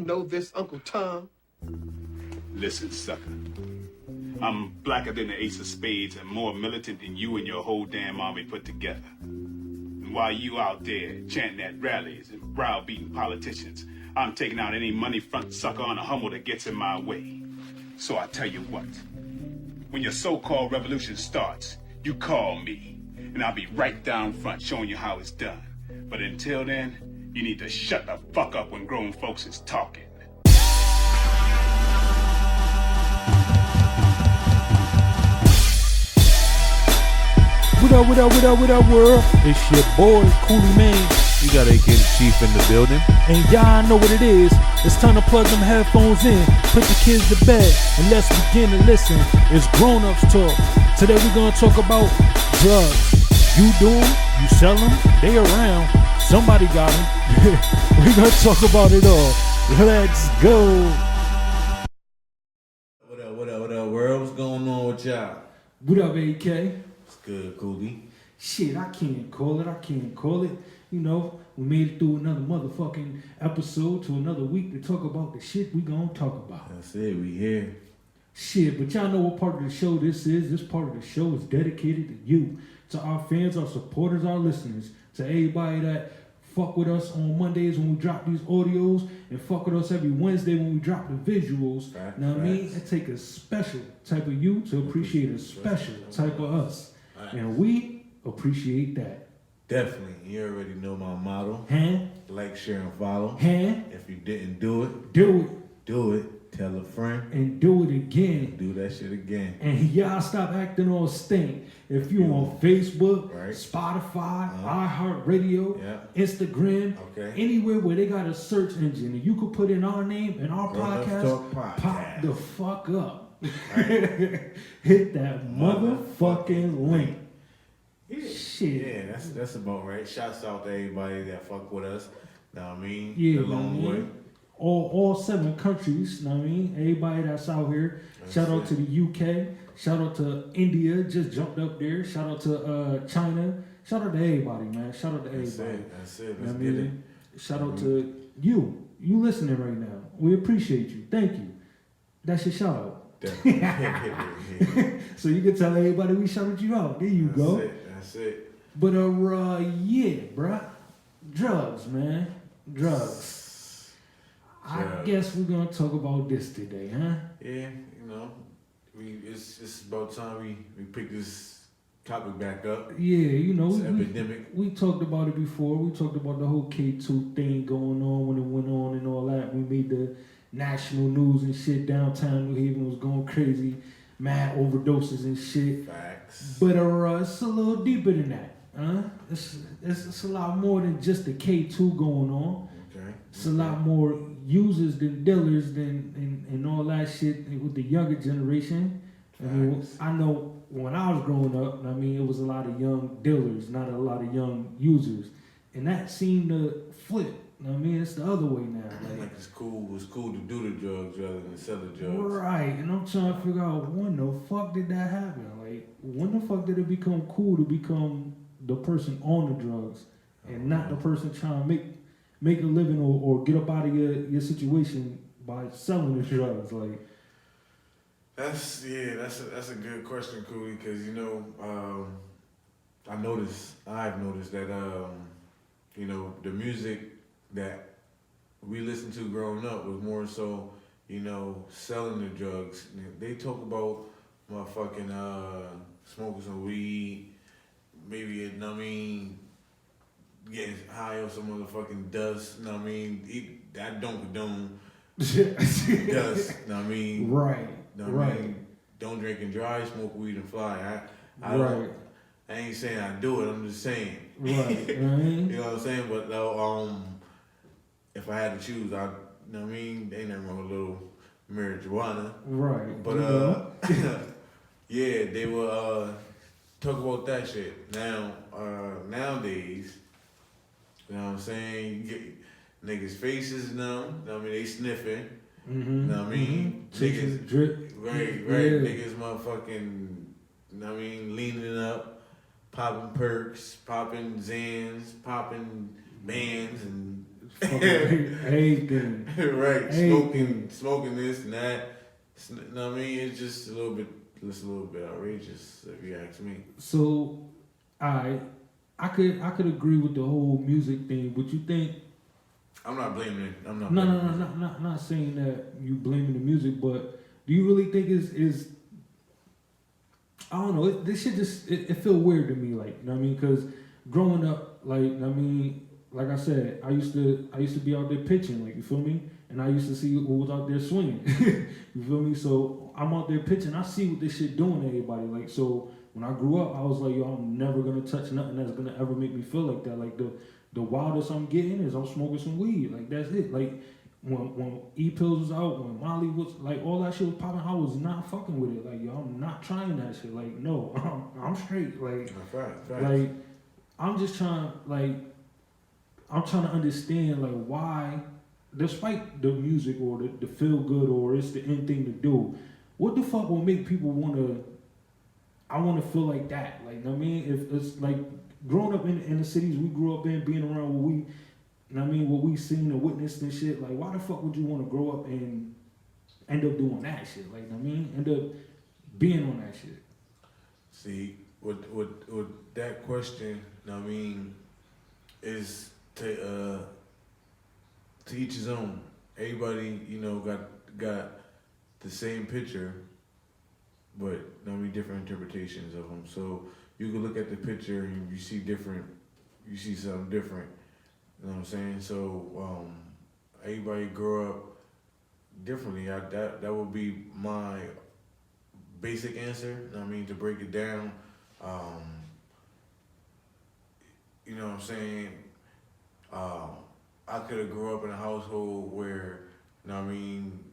know this, Uncle Tom? Listen, sucker. I'm blacker than the ace of spades and more militant than you and your whole damn army put together. And while you out there chanting at rallies and browbeating politicians, I'm taking out any money front sucker on a Hummel that gets in my way. So I tell you what, when your so-called revolution starts, you call me, and I'll be right down front showing you how it's done. But until then, you need to shut the fuck up when grown folks is talking. What up, world? It's your boy, Coolie, man. You got AK the Chief in the building. And y'all know what it is. It's time to plug them headphones in, put the kids to bed, and let's begin to listen. It's Grown-Ups Talk. Today we're going to talk about drugs. You do them, you sell them, they around. Somebody got them. We're going to talk about it all. Let's go. What up, world? What's going on with y'all? What up, AK? What's good, Coolie? Shit, I can't call it. You know, we made it through another motherfucking episode to another week to talk about the shit we gonna talk about. That's it, we here. Shit, but y'all know what part of the show this is. This part of the show is dedicated to you, to our fans, our supporters, our listeners, to everybody that fuck with us on Mondays when we drop these audios and fuck with us every Wednesday when we drop the visuals. Now, I mean, it take a special type of you to appreciate a special type of us. And we appreciate that. Definitely. You already know my motto. Like, share, and follow. If you didn't do it, do it. Tell a friend. And do it again. Do that shit again. And y'all stop acting all stink. If you on Facebook, Spotify, iHeartRadio, Instagram, anywhere where they got a search engine, and you could put in our name and our podcast, pop the fuck up. Hit that motherfucking link. Yeah. Shit. Yeah, that's about right. Shouts out to everybody that fuck with us. Know what I mean? Yeah, the long way. All 7 countries, know what I mean? Everybody that's out here. Shout out to the UK. Shout out to India, just jumped up there. Shout out to China. Shout out to everybody, man. Shout out to everybody. That's it. Let's get it. Shout out to you. You listening right now. We appreciate you. Thank you. That's your shout out. So you can tell everybody we shouted you out. There you go. That's it. But yeah, bruh. Drugs, man. Drugs. I guess we're gonna talk about this today, huh? Yeah, you know, it's about time we pick this topic back up. Yeah, you know, it's an epidemic. We talked about it before. We talked about the whole K2 thing going on when it went on and all that. We made the national news and shit. Downtown New Haven was going crazy. Mad overdoses and shit. Facts. But it's a little deeper than that. It's a lot more than just the K2 going on. Okay. It's a lot more users than dealers and all that shit with the younger generation. I mean, I know when I was growing up, I mean, it was a lot of young dealers, not a lot of young users. And that seemed to flip. I mean, it's the other way now. Like it's cool to do the drugs rather than sell the drugs. Right, and I'm trying to figure out when the fuck did that happen? Like, when the fuck did it become cool to become the person on the drugs and not the person trying to make a living or get up out of your situation by selling the drugs? Like, that's a good question, Coolie, because you know, I've noticed that you know, the music that we listened to growing up was more so, you know, selling the drugs. They talk about motherfucking smoking some weed, maybe, getting high on some motherfucking dust, I don't condone dust, Right. Don't drink and drive, smoke weed and fly. I ain't saying I do it, I'm just saying. Right. You know what I'm saying? But if I had to choose, ain't nothing wrong with a little marijuana. Right. But yeah, they will talk about that shit. Now, nowadays, you know what I'm saying? You get niggas' faces now. They sniffing. Mm-hmm. You know what I mean? Niggas drip. Right. Yeah. Niggas motherfucking, leaning up, popping perks, popping Zans, popping bands, and fucking everything. Right, Everything. smoking this and that. You know what I mean? It's just a little bit outrageous if you ask me. So, I could agree with the whole music thing, but you think? I'm not blaming it. I'm not. No, blaming it. not saying that you blaming the music, but do you really think is I don't know. This shit just it feel weird to me, like, you know what I mean? Because growing up, like, you know what I mean, like I said, I used to be out there pitching, like, you feel me? And I used to see who was out there swinging, you feel me? So I'm out there pitching. I see what this shit doing to everybody. Like, so when I grew up, I was like, yo, I'm never gonna touch nothing that's gonna ever make me feel like that. Like the wildest I'm getting is I'm smoking some weed. Like, that's it. Like, when E-pills was out, when Molly was, like, all that shit was popping, I was not fucking with it. Like, yo, I'm not trying that shit. Like, no, I'm straight. Like, Fact. like, I'm just trying, like, I'm trying to understand, like, why, despite the music or the feel good or it's the end thing to do, what the fuck will make people I want to feel like that? Like, you know what I mean? If it's like growing up in the cities we grew up in, being around what we, you know what I mean, what we seen and witnessed and shit, like, why the fuck would you want to grow up and end up doing that shit? Like, you know what I mean? End up being on that shit. See, with that question, you know what I mean, is to each his own. Everybody, you know, got the same picture, but you know what I mean, different interpretations of them. So you can look at the picture and you see something different. You know what I'm saying? So everybody grow up differently. That would be my basic answer. You know what I mean? To break it down, you know what I'm saying? I could have grew up in a household where, you know what I mean,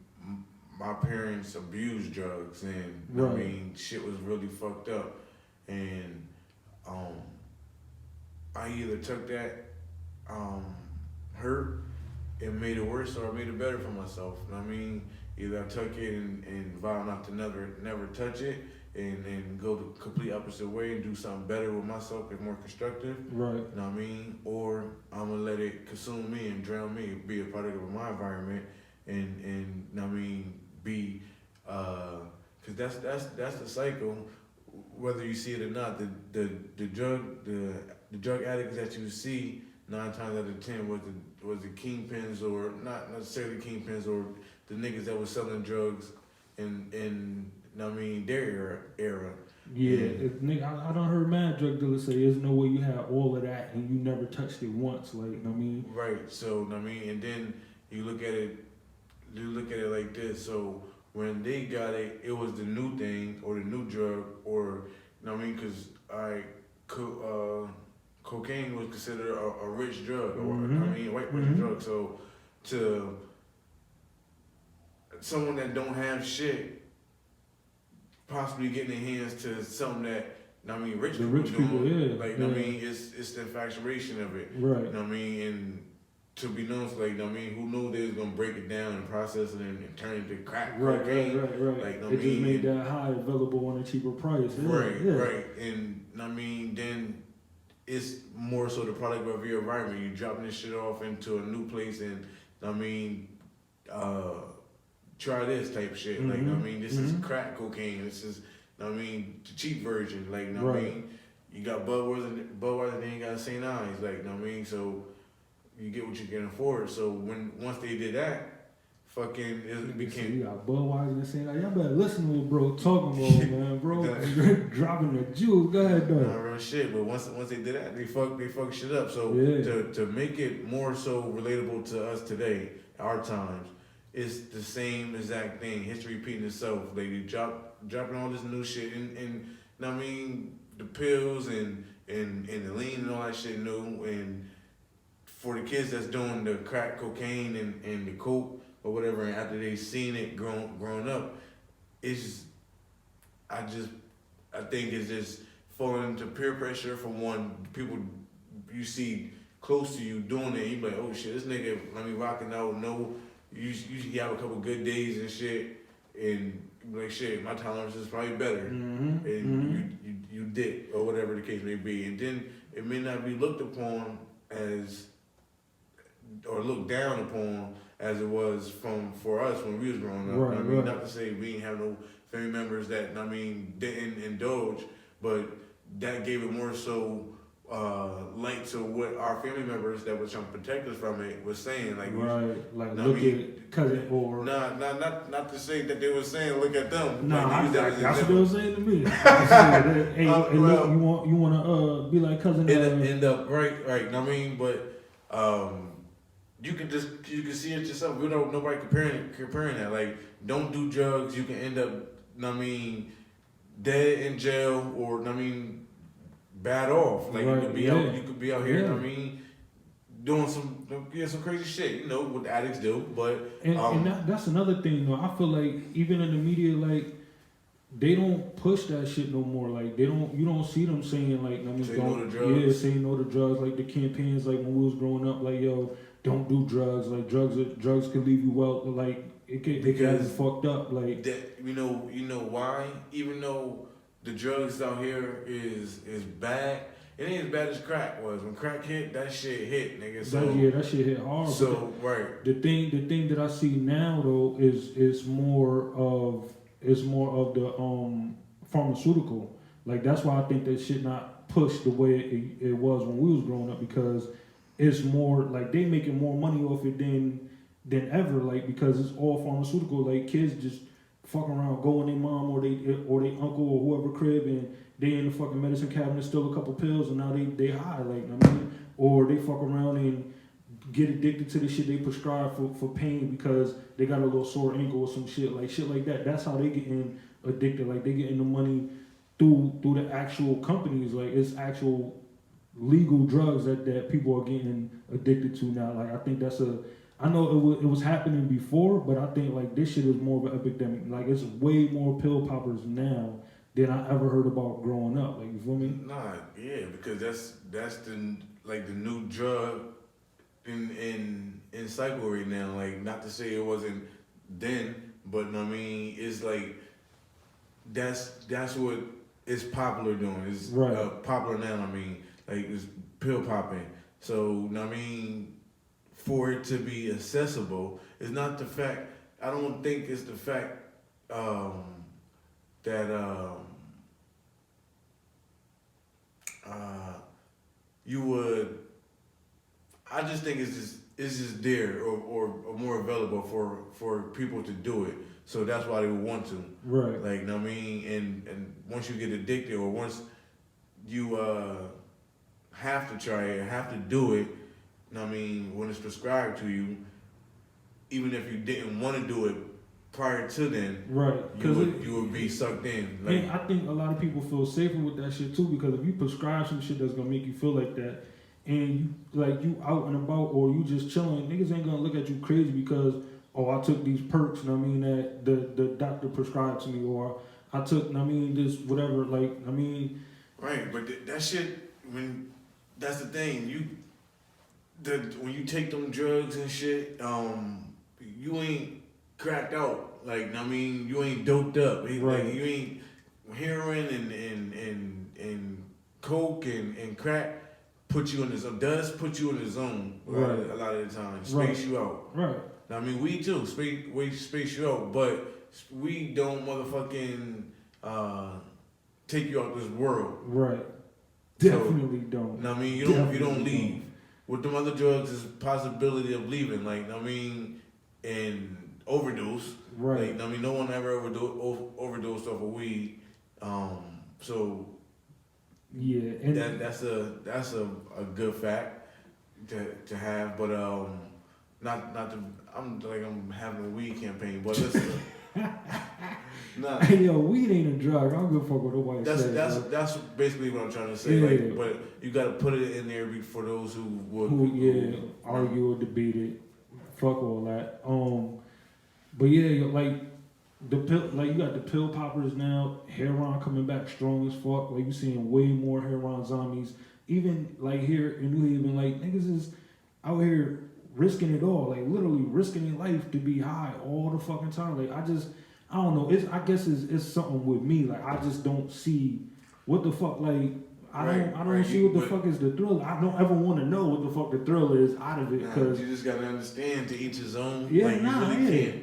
my parents abused drugs and, you know what I mean, shit was really fucked up. And I either took that hurt and made it worse or I made it better for myself. You know what I mean? Either I took it and vowed not to never touch it and go the complete opposite way and do something better with myself and more constructive. Right. You know what I mean? Or I'm gonna let it consume me and drown me, be a product of my environment and you know what I mean, be cause that's the cycle, whether you see it or not. The drug addicts that you see 9 times out of 10 was the kingpins, or not necessarily kingpins, or the niggas that was selling drugs in you know what I mean, their era. Yeah, nigga, I done heard mad drug dealers say there's no way you had all of that and you never touched it once, like, you know what I mean? Right. So, you know what I mean, and then you look at it like this. So when they got it, it was the new thing or the new drug, or you know what I mean, because cocaine was considered a rich drug, or you know what I mean, white person drug. So to someone that don't have shit, possibly getting their hands to something that, you know what I mean, rich people doing, like, you know what I mean, it's the infatuation of it, right? You know what I mean, and to be known for, like, you know what I mean, who knew they was gonna break it down and process it and turn it to crack cocaine, right. Like, you know what it just made and, that high available on a cheaper price, right, and you know what I mean, then it's more so the product of your environment. You dropping this shit off into a new place and, you know what I mean, try this type shit. Like, you know what I mean, this is crack cocaine. This is, you know what I mean, the cheap version. Like, you know what I mean, you got Budweiser, then you got St. Ives. Like, you know what I mean, so you get what you can afford. So once they did that, fucking it became. You got Budweiser and St. Ives. Y'all better listen to what bro talking about, man. Bro, dropping the jewels. Go ahead, though. Not real shit, but once they did that, they fuck shit up. So to make it more so relatable to us today, our times, it's the same exact thing. History repeating itself. Like, they dropping all this new shit and you know what I mean, the pills and the lean and all that shit new. And for the kids that's doing the crack cocaine and the coke or whatever, and after they seen it grown up, it's just, I think it's just falling into peer pressure from one, people you see close to you doing it, you be like, oh shit, this nigga, let me rocking out, no, you have a couple good days and shit, and you be like, shit, my tolerance is probably better, and you dick, or whatever the case may be, and then it may not be looked upon as or looked down upon as it was for us when we was growing up. Right, I mean, right. not to say we didn't have no family members that didn't indulge, but that gave it more so light to what our family members that was trying to protect us from it was saying. Like, right, like I look mean, at cousin or not to say that they were saying look at them. nah, like, that's what they were saying to me. Hey, well, look, you wanna be like cousin? End up right. I mean, but you can see it yourself. We don't nobody comparing that. Like, don't do drugs. You can end up, dead in jail, or bad off. Like, right, you could be yeah. out. You could be out here. Yeah. Doing some crazy shit. What the addicts do. But and that's another thing though. I feel like even in the media, like they don't push that shit no more. Like you don't see them saying like, say don't, no to drugs. yeah, say no to drugs. Like the campaigns, like when we was growing up, like yo, don't do drugs. Like drugs can leave you well. Like it can get you fucked up. Like that, you know why? Even though the drugs out here is bad, it ain't as bad as crack was. When crack hit, that shit hit, nigga. So that shit hit hard. So right. The thing that I see now though is more of the pharmaceutical. Like that's why I think that shit not pushed the way it was when we was growing up, because it's more like they making more money off it than ever. Like because it's all pharmaceutical. Like kids just fuck around, go in their mom or they uncle or whoever crib, and they in the fucking medicine cabinet steal a couple pills and now they high, like, or they fuck around and get addicted to the shit they prescribe for pain because they got a little sore ankle or some shit like that. That's how they getting addicted. Like they getting the money through the actual companies. Like it's actual legal drugs that people are getting addicted to now. Like I think I know it was happening before, but I think like this shit is more of an epidemic. Like it's way more pill poppers now than I ever heard about growing up. Like you feel me? Nah, yeah, because that's the new drug in cycle right now. Like not to say it wasn't then, but it's like that's what is popular doing. It's right. Popular now. Like it's pill popping. So for it to be accessible, it's not the fact. I don't think it's the fact that you would. I just think it's just there or more available for people to do it. So that's why they would want to. Right. Like and once you get addicted or once you have to try it, have to do it. When it's prescribed to you, even if you didn't want to do it prior to then, right? You would be sucked in. Like, and I think a lot of people feel safer with that shit too, because if you prescribe some shit that's gonna make you feel like that, and you out and about or you just chilling, niggas ain't gonna look at you crazy because I took these perks, that the doctor prescribed to me, or I took, this whatever, right? But that shit, that's the thing, when you take them drugs and shit, you ain't cracked out. Like, you ain't doped up. Right. Like, you ain't heroin and coke and crack put you in the zone. Does put you in the zone a lot of the time. Space you out. Right. We too space you out, but we don't motherfucking take you out this world. Right. Definitely don't. You don't leave. With them other drugs, there's a possibility of leaving. Like, and overdose. Right. Like, no one ever overdosed off of weed. So yeah, and that's a good fact to have. But not to. I'm having a weed campaign, but listen. Nah. Hey, yo, weed ain't a drug. I don't give a fuck what nobody says. That's basically what I'm trying to say. Yeah. Like, but you got to put it in there for those who would argue or debate it. Fuck all that. But yeah, like the pill, like you got the pill poppers now. Heroin coming back strong as fuck. Like you seeing way more heroin zombies. Even like here in New Haven, like niggas is out here risking it all. Like literally risking their life to be high all the fucking time. Like I don't know. I guess it's something with me. Like I just don't see what the fuck. Like I don't see what the fuck is the thrill. I don't ever want to know what the fuck the thrill is out of it, because you just gotta understand, to each his own. Yeah, like,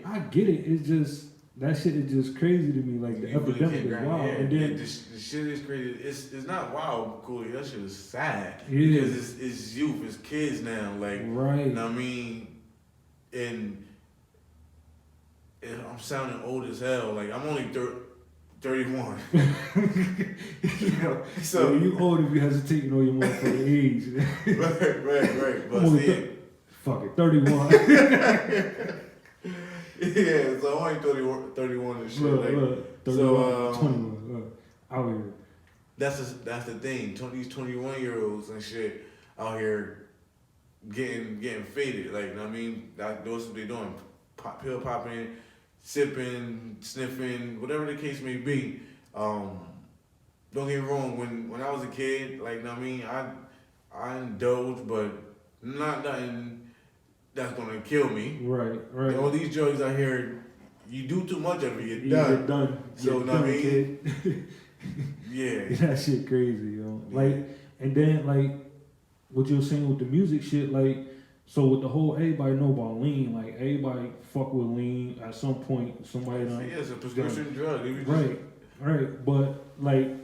I get it. It's just that shit is just crazy to me. Like the epidemic is wild, and then the shit is crazy. It's not wild, Coolie. That shit is sad. Yeah. Because it's youth, it's kids now. Like, right. You know what I mean? And I'm sounding old as hell. Like, I'm only 31. You know, so you old if you hesitating on your motherfucking age. right. But see, fuck it, 31. Yeah, so I'm only 31 and shit. Look, 31, so 21 out here. That's the thing. These 21-year-olds and shit out here getting faded. Like, you know what I mean? That's what they're doing. Pill popping, sipping, sniffing, whatever the case may be. Don't get me wrong. When I was a kid, like, you know what I mean, I indulged, but not nothing that's gonna kill me. Right. All these drugs out here, you do too much of it, you get done. So, you know what I mean? Yeah. That shit crazy, yo. Like, and then, like, what you were saying with the music shit, like, so with the whole, everybody know about lean, like, everybody fuck with lean at some point, somebody done. Yeah, it's a prescription drug. Right. But, like,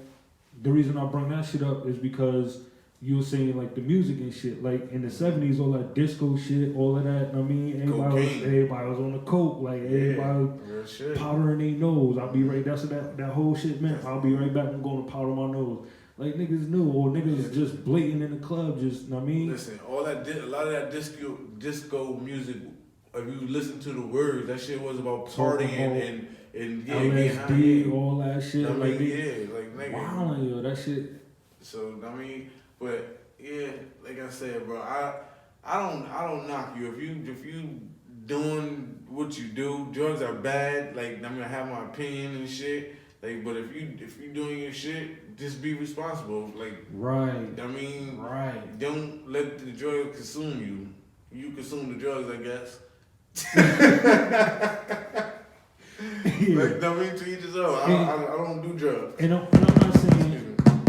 the reason I bring that shit up is because you were saying, like, the music and shit, like, in the 70s, all that disco shit, all of that, I mean, everybody was on the coke, like, everybody was powdering their nose. I'll be right, that's what that whole shit meant. I'll be right back, I'm going to powder my nose. Like, niggas knew, or niggas just blatant in the club, just, I mean. Listen, a lot of that disco music, if you listen to the words, that shit was about partying and LSD, all that shit. I mean, like, nigga. Wow, yo, that shit. So, I mean, but yeah, like I said, bro, I don't knock you if you doing what you do. Drugs are bad. Like, I mean, I have my opinion and shit. Like, but if you doing your shit, just be responsible. Like, right. I mean, right. Don't let the drug consume you. You consume the drugs, I guess. Like, I mean, to each his own. I don't do drugs. And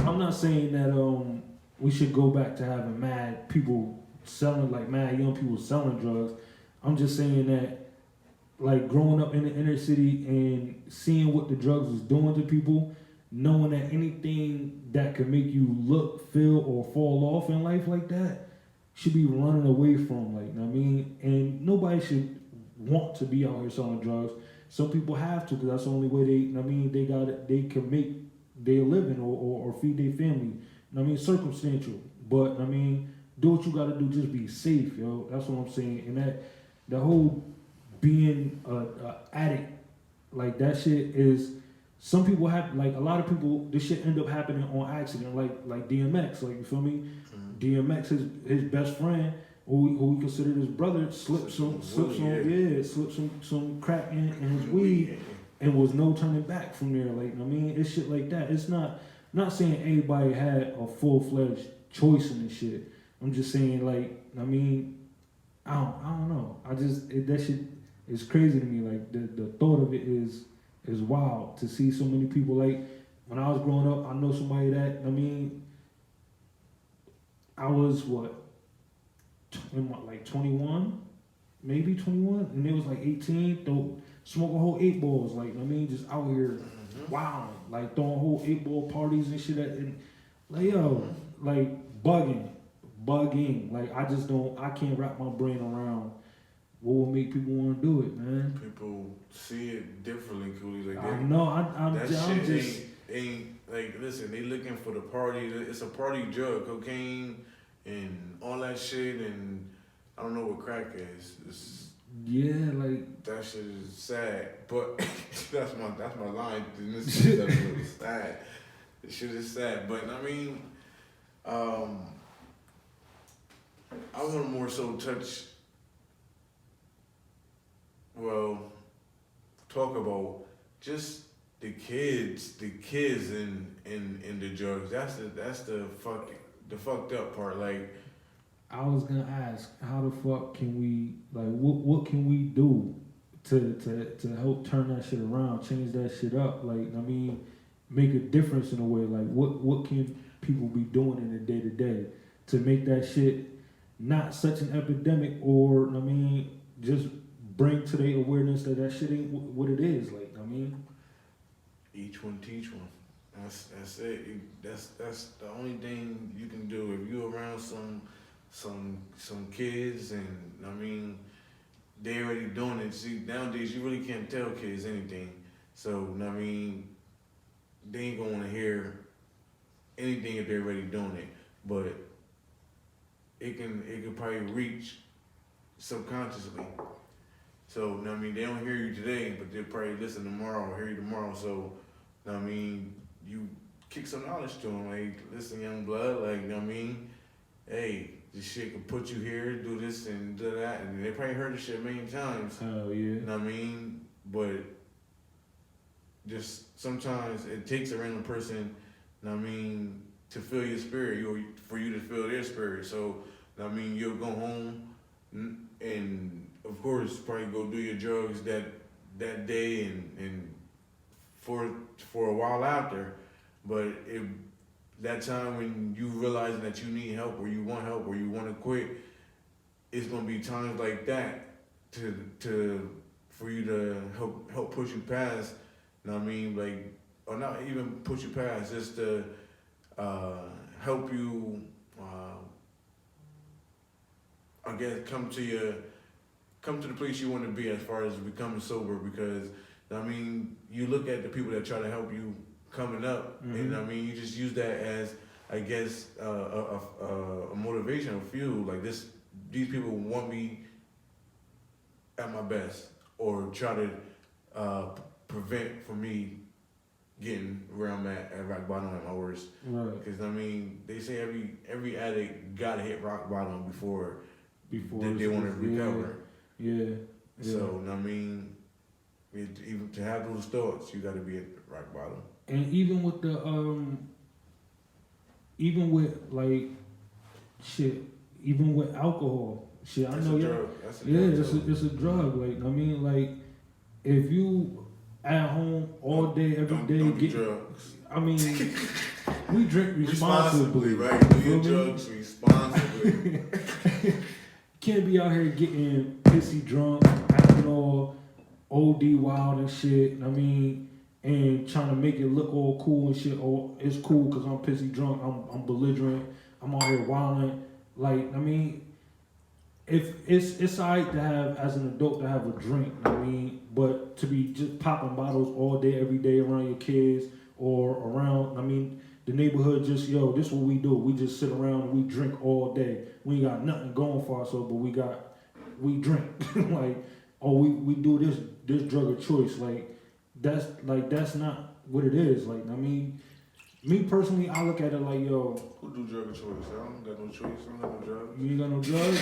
I'm not saying that we should go back to having mad people selling, like mad young people selling drugs. I'm just saying that, like, growing up in the inner city and seeing what the drugs was doing to people, knowing that anything that could make you look, feel, or fall off in life like that should be running away from, like, you know what I mean? And nobody should want to be out here selling drugs. Some people have to, because that's the only way they can make their living or feed their family. I mean, circumstantial, but I mean, do what you gotta do. Just be safe, yo. That's what I'm saying. And that the whole being a addict, like, that shit is. Some people have, like, a lot of people. This shit end up happening on accident, like DMX. Like, you feel me? Mm-hmm. DMX, his best friend, who we considered his brother, slipped some crack in his weed, and was no turning back from there. Like, I mean, it's shit like that. It's not saying everybody had a full-fledged choice in this shit. I'm just saying, like, I mean, I don't know. That shit is crazy to me. Like, the thought of it is wild to see so many people. Like, when I was growing up, I know somebody that, I mean, I was like 21, maybe 21, and it was like 18, smoking whole 8 balls, like, I mean, just out here wilding, like, throwing whole 8-ball parties and shit, and like, yo, like, bugging, like, I can't wrap my brain around what will make people want to do it, man. People see it differently, Coolie. Like, I know, I'm just ain't like, listen, they looking for the party. It's a party drug, cocaine and all that shit, and I don't know what crack is. Like, that shit is sad, but that's my line. This shit is really sad. This shit is sad, but I mean, I want to more so talk about just the kids in the drugs. That's the fucked up part. Like, I was gonna ask, how the fuck can we, like, what can we do to help turn that shit around, change that shit up? Like, I mean, make a difference in a way. Like, what can people be doing in the day to day to make that shit not such an epidemic, or I mean, just bring to their awareness that shit ain't what it is. Like, I mean, each one teach one. That's it. That's the only thing you can do if you around some kids, and I mean, they already doing it. See, nowadays you really can't tell kids anything. So I mean, they ain't gonna wanna hear anything if they're already doing it. But it can probably reach subconsciously. So I mean, they don't hear you today, but they'll probably listen tomorrow or hear you tomorrow. So I mean, you kick some knowledge to them, like, listen, young blood, like, you know what I mean? Hey, this shit can put you here, do this and do that, and they probably heard this shit a million times. hell yeah. You know what I mean? But just sometimes it takes a random person, you know what I mean, to feel your spirit, for you to feel their spirit. So, you know what I mean, you'll go home and of course probably go do your drugs that day and for a while after, but that time when you realizing that you need help or you want help or you want to quit, it's gonna be times like that for you to help push you past. You know what I mean? Like, or not even push you past, just to help you. I guess come to the place you want to be as far as becoming sober, because I mean, you look at the people that try to help you coming up, and I mean, you just use that as, I guess, a motivational fuel. Like these people want me at my best, or try to prevent from me getting where I'm at rock bottom at my worst. Right. Because I mean, they say every addict gotta hit rock bottom before they want to recover. Yeah. So I mean, even to have those thoughts, you got to be at rock bottom. And even with like shit, even with alcohol, shit, That's I know, a drug. That's a drug. it's a drug. Like, I mean, like, if you at home all day, every day, don't get drugs. I mean, we drink responsibly, right? Do your drugs responsibly. Can't be out here getting pissy drunk, acting all OD wild and shit. I mean, and trying to make it look all cool and shit. Oh, it's cool because I'm pissy drunk. I'm belligerent. I'm out here wilding. Like, I mean, if it's alright to have, as an adult, to have a drink. I mean, but to be just popping bottles all day, every day around your kids or around, I mean, the neighborhood, just, yo, this is what we do. We just sit around and we drink all day. We ain't got nothing going for ourselves, but we drink. Like, oh, we do this drug of choice. Like, that's not what it is. Like, I mean, me personally, I look at it like, yo, who do drug of choice? I don't got no choice. I don't got no drugs. You ain't got no drugs?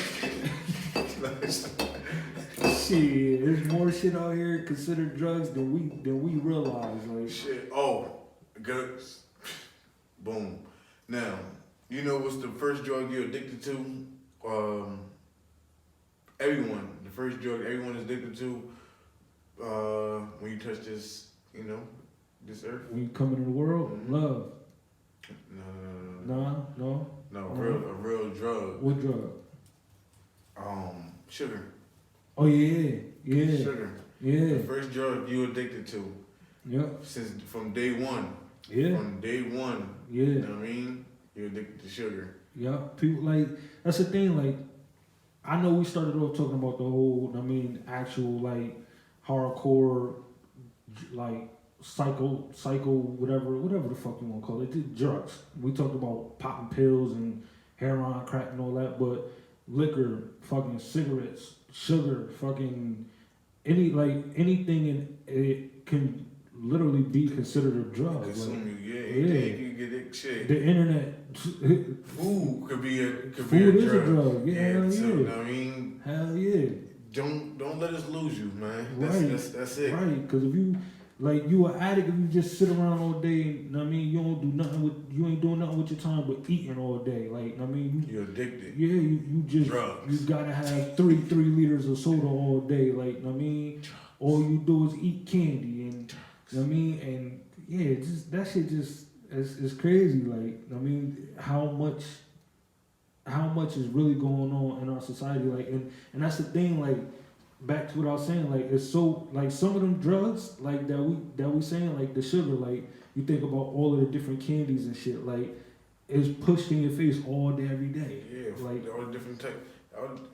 Shit, there's more shit out here considered drugs than we realize. Like, shit. Oh, good. Boom. Now, you know what's the first drug you're addicted to? Everyone. The first drug everyone is addicted to when you touch this, this earth. When you come into the world, love. No, a real drug. What drug? Sugar. Oh yeah. Sugar. Yeah. The first drug you addicted to. Yep. From day one. Yeah. From day one. Yeah. You know what I mean? You're addicted to sugar. Yeah. People, like, that's the thing. Like, I know we started off talking about the whole, actual, like, hardcore, like, psycho, whatever the fuck you want to call it, drugs. We talked about popping pills and heroin, crack and all that, but liquor, fucking cigarettes, sugar, fucking anything in it can literally be considered a drug. Consume you, anything you get it, shit. The internet. Food could be a drug. Food is a drug. Yeah, hell so, yeah. I mean, hell yeah. Don't let us lose you, man. That's it. Right, because if you, like, you an addict if you just sit around all day, you don't do nothing you ain't doing nothing with your time but eating all day. Like, you're addicted. Yeah, you just, drugs. You gotta have 3 liters of soda all day. Like, all you do is eat candy and, and yeah, just that shit just, it's crazy. Like, I mean, how much is really going on in our society? Like, and that's the thing. Like, back to what I was saying. Like, it's so like some of them drugs like that we saying like the sugar. Like, you think about all of the different candies and shit. Like, it's pushed in your face all day, every day. Yeah, like all the different types,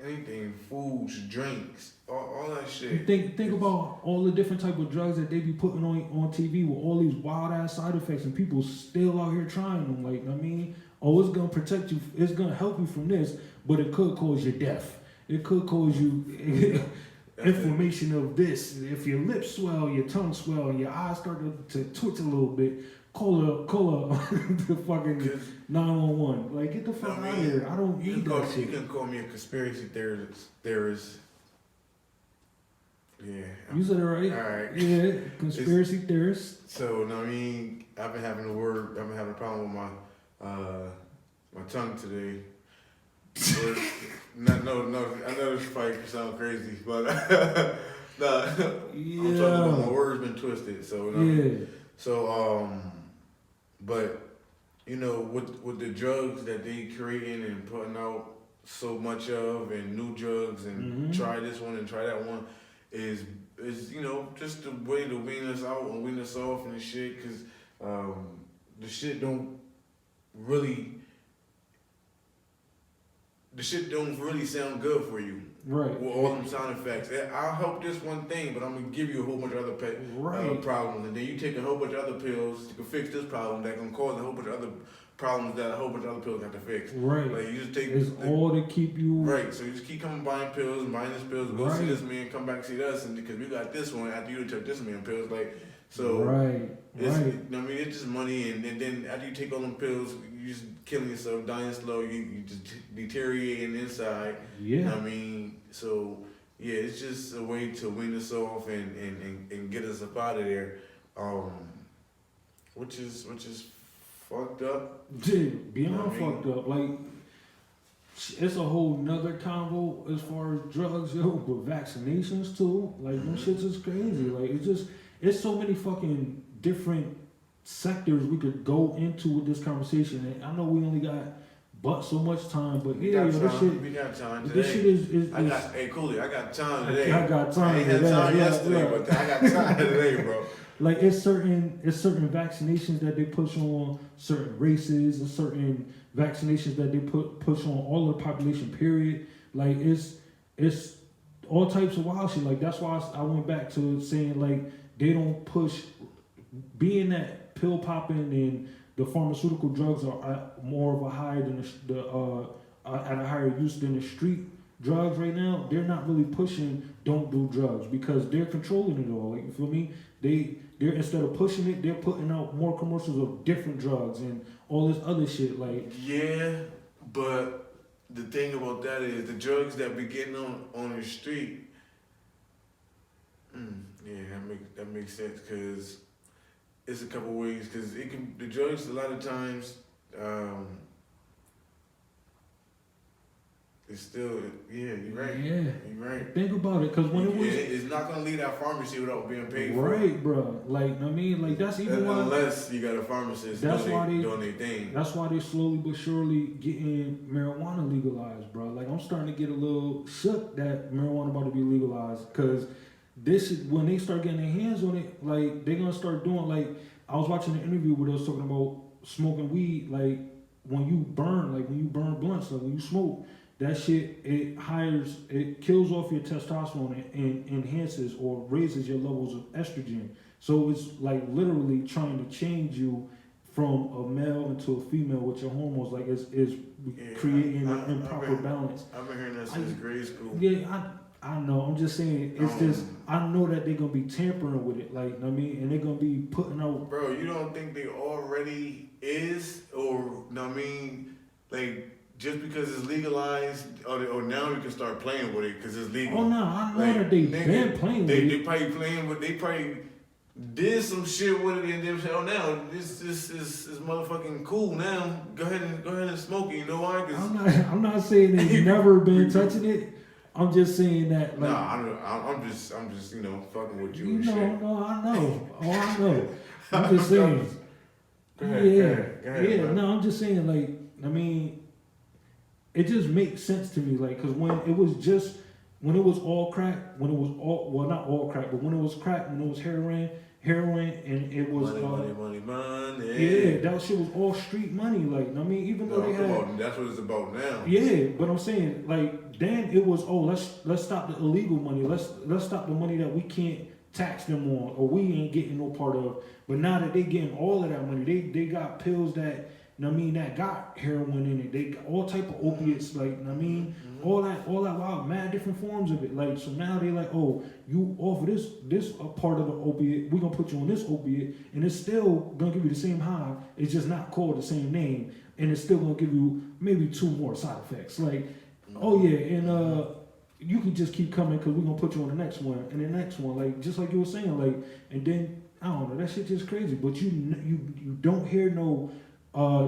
anything, foods, drinks, all that shit. You think about all the different type of drugs that they be putting on TV with all these wild ass side effects, and people still out here trying them. Like, I mean, it's gonna protect you, it's gonna help you from this, but it could cause you death. It could cause you inflammation of this. If your lips swell, your tongue swell, and your eyes start to twitch a little bit, call the fucking 911. Like, get the fuck out of here. I don't need that shit. You can call me a conspiracy theorist. Yeah. You said it right. All right. Yeah, conspiracy theorist. So, I mean, I've been having a problem with my tongue today. No, I know this probably sound crazy, but nah, Yeah. I'm talking about my words been twisted. So, Yeah. So, but you know, with the drugs that they creating and putting out so much of, and new drugs, and try this one and try that one, is you know, just the way to wean us out and wean us off and shit, because the shit don't really sound good for you. Right. With all them sound effects. I'll help this one thing, but I'm going to give you a whole bunch of other problems. And then you take a whole bunch of other pills to fix this problem that can cause a whole bunch of other problems that a whole bunch of other pills have to fix. Right. Like, you just take it's all to keep you. Right. So you just keep coming buying pills and buying this pills. Go see this man, come back and see us, and because we got this one after you took this man pills. Like, so. Right. I mean, it's just money, and then after you take all them pills, you just killing yourself, dying slow. You just deteriorating inside. Yeah. I mean, so yeah, it's just a way to wean us off and get us up out of there, which is fucked up. Dude, beyond fucked up. Like, it's a whole nother convo as far as drugs, but vaccinations too. Like, them shits is crazy. Like, it's so many fucking different sectors we could go into with this conversation. And I know we only got but so much time, but we got time today. This shit is hey Coolie, I got time today. I got time. I ain't had time yesterday, but I got time today, bro. Like, it's certain vaccinations that they push on certain races, and certain vaccinations that they push on all of the population. Period. Like, it's all types of wild shit. Like, that's why I went back to saying, like, they don't push, being that pill popping and the pharmaceutical drugs are at more of a higher than at a higher use than the street drugs right now. They're not really pushing don't do drugs because they're controlling it all. Like, you feel me? They're instead of pushing it, they're putting out more commercials of different drugs and all this other shit. Like, yeah, but the thing about that is the drugs that be getting on the street. Yeah, that makes sense, because it's a couple ways, because the drugs a lot of times it's still, yeah, you're right. Yeah, you're right. Think about it, because when it was, it's not gonna leave that pharmacy without being paid for. Right, bro. Like, I mean, like, that's even why, unless you got a pharmacist doing their thing. That's why they slowly but surely getting marijuana legalized, bro. Like, I'm starting to get a little shook that marijuana about to be legalized, because this is when they start getting their hands on it. Like, they're gonna start doing, like, I was watching an interview where they was talking about smoking weed. Like, when you burn blunts, like when you smoke, that shit, it kills off your testosterone and enhances or raises your levels of estrogen. So it's like literally trying to change you from a male into a female with your hormones. Like, it's creating an improper balance. I've been hearing that since grade school. Yeah, I know. I'm just saying, it's just, I know that they're going to be tampering with it. Like, I mean, and they're going to be putting out. Bro, you don't think they already is? Or, I mean, like, just because it's legalized, or now we can start playing with it because it's legal. Oh, no, I know that they've been playing with it. They probably playing with, they probably did some shit with it and then said, oh, now this is motherfucking cool now. Go ahead and smoke it. You know why? I'm not saying they've never been touching it. I'm just saying that. Like, I'm just fucking with you and shit. No, I know. Oh, I know. I'm just saying. Go ahead, bro. No, I'm just saying, like, I mean, it just makes sense to me, like, because when it was all crack, when it was all, well, not all crack, but when it was crack, when it was heroin, and it was, money. yeah, that shit was all street money, like, I mean, even though they had, that's what it's about now. yeah, but I'm saying, like, then it was, oh, let's stop the illegal money, let's stop the money that we can't tax them on, or we ain't getting no part of. But now that they getting all of that money, they got pills that, I mean, that got heroin in it. They got all type of opiates, like, I mean, all that wild, mad different forms of it. Like, so now they like, oh, you offer this a part of the opiate, we're gonna put you on this opiate, and it's still gonna give you the same high. It's just not called the same name, and it's still gonna give you maybe 2 more side effects. Like, oh yeah, and you can just keep coming because we're gonna put you on the next one and the next one, like just like you were saying, like, and then I don't know, that shit just crazy. But you don't hear no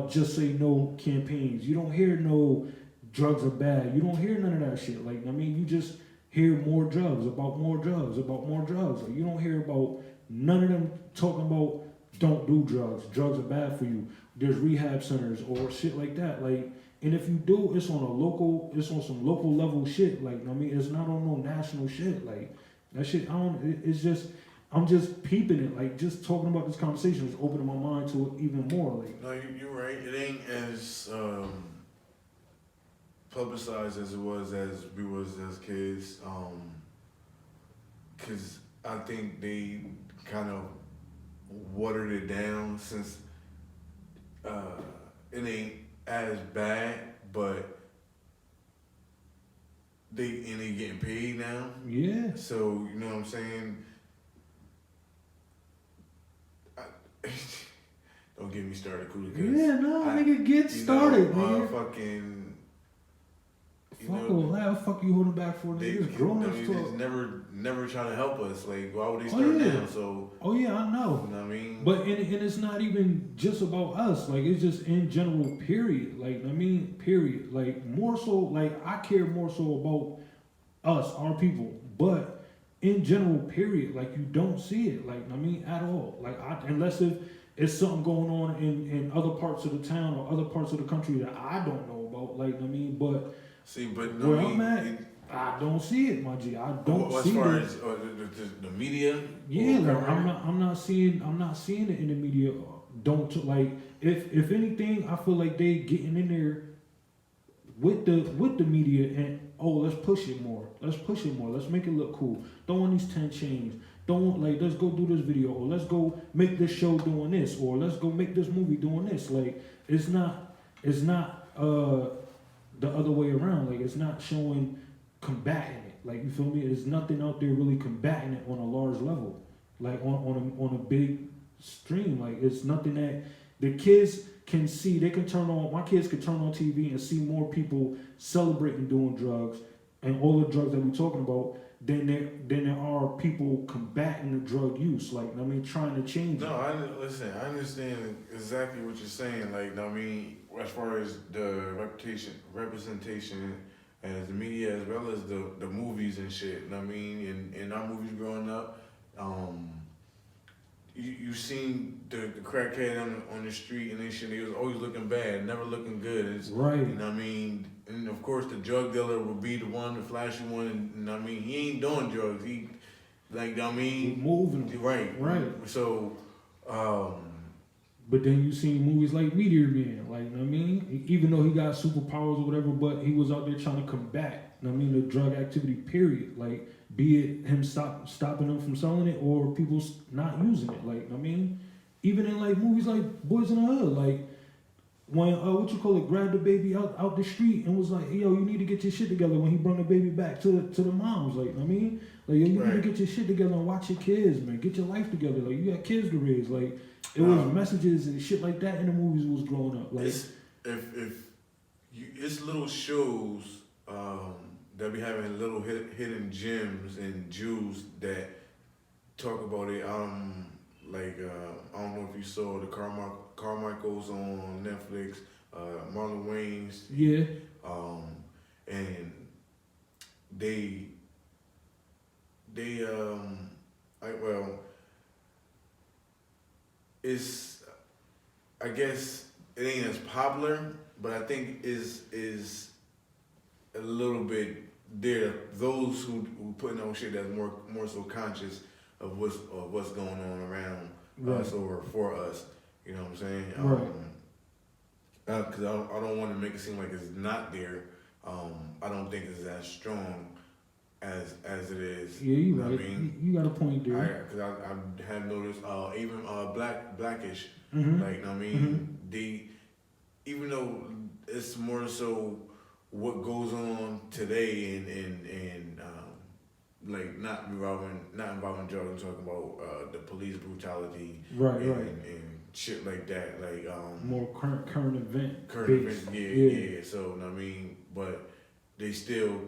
just say no campaigns. You don't hear no drugs are bad. You don't hear none of that shit. Like, I mean, you just hear more drugs about more drugs about more drugs. Like, you don't hear about none of them talking about don't do drugs. Drugs are bad for you. There's rehab centers or shit like that. Like. And if you do, it's on some local level shit. Like, I mean, it's not on no national shit. Like, that shit, I'm just peeping it. Like, just talking about this conversation is opening my mind to it even more. Like, no, you're right. It ain't as publicized as it was as we was as kids. Cause I think they kind of watered it down since it ain't as bad, but they getting paid now. yeah. So you know what I'm saying. Don't get me started, Coolie. Yeah, no, nigga, get started, nigga. Fucking. Fuck you holding back for niggas. Grown-ups talk. Never trying to help us. Like, why would they start now? So. Oh yeah, I know. You know what I mean? But and it's not even just about us. Like, it's just in general. Period. Like, I mean, period. Like, more so. Like, I care more so about us, our people. But in general, period. Like, you don't see it. Like, I mean, at all. Like, unless if it's something going on in other parts of the town or other parts of the country that I don't know about. Like, I mean, but. See, but where I'm at, I don't see it, my G. I don't see it. As far as the media, yeah, like, I'm not seeing it in the media. Don't like if anything, I feel like they getting in there with the media and let's push it more. Let's make it look cool. Throw on these 10 chains. Don't like let's go do this video or let's go make this show doing this or let's go make this movie doing this. Like, it's not the other way around. Like, it's not showing combating it. Like, you feel me? There's nothing out there really combating it on a large level. Like, on a big stream. Like, it's nothing that the kids can see. They can turn on, my kids can turn on TV and see more people celebrating doing drugs and all the drugs that we're talking about than there are people combating the drug use. Like, I mean, trying to change it. No, I understand exactly what you're saying. Like, I mean, as far as the representation as the media as well as the movies and shit. I mean, in our movies growing up, you seen the crackhead on the street and they shit. He was always looking bad, never looking good. It's, right. You know what I mean? And of course, the drug dealer would be the one, the flashy one. And I mean, he ain't doing drugs. He, like, I mean, moving. Right. So. But then you see movies like Meteor Man, like, I mean, even though he got superpowers or whatever, but he was out there trying to combat, I mean, the drug activity, period. Like, be it him stopping them from selling it or people not using it. Like, I mean, even in like movies like Boys in the Hood, like when grabbed the baby out the street and was like, yo, you need to get your shit together. When he brought the baby back to the moms, like, I mean, like, yo, you need to get your shit together and watch your kids, man. Get your life together. Like, you got kids to raise. Like, it was messages and shit like that in the movies was growing up. Like, it's little shows that be having little hidden gems and jewels that talk about it. Like, I don't know if you saw the Carmichaels on Netflix, Marlon Wayans. Yeah. And it's, I guess it ain't as popular, but I think is a little bit there. Those who putting on shit that's more so conscious of what's going on around us or for us. You know what I'm saying? Because I don't want to make it seem like it's not there. I don't think it's as strong as it is. Yeah, you right. I mean, you got a point there. Because I have noticed even Blackish, Mm-hmm. like I mean, they even though it's more so what goes on today and like not involving drugs. I'm talking about the police brutality, and shit like that, like more current event, yeah. So I mean, but they still